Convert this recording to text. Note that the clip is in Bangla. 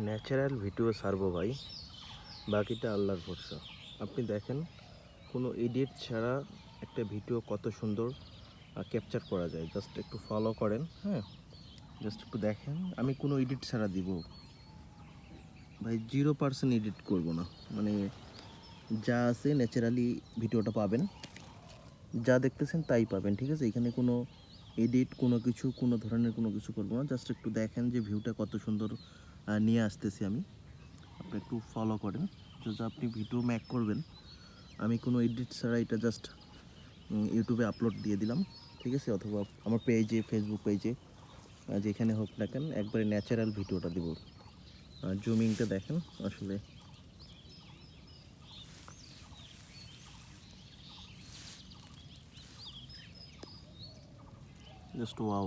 ন্যাচারাল ভিডিও ছাড়বো ভাই, বাকিটা আল্লাহর ভরসা। আপনি দেখেন কোনো এডিট ছাড়া একটা ভিডিও কত সুন্দর ক্যাপচার করা যায়। জাস্ট একটু ফলো করেন, হ্যাঁ, জাস্ট একটু দেখেন। আমি কোনো এডিট ছাড়া দিব ভাই, 0% এডিট করব না। মানে যা আছে ন্যাচারালি ভিডিওটা পাবেন, যা দেখতেছেন তাই পাবেন, ঠিক আছে? এখানে কোনো এডিট কোনো কিছু কোনো ধরনের কোনো কিছু করবো না। জাস্ট একটু দেখেন যে ভিউটা কত সুন্দর নিয়ে আসতেছি আমি। আপনি একটু ফলো করেন। যদি আপনি ভিডিও মেক করবেন, আমি কোনো এডিট ছাড়া এটা জাস্ট ইউটিউবে আপলোড দিয়ে দিলাম, ঠিক আছে? অথবা আমার পেজে, ফেসবুক পেজে, যেখানে হোক না কেন, একবারে ন্যাচারাল ভিডিওটা দিব। জুমিংটা দেখেন, আসলে জাস্ট ওয়াও।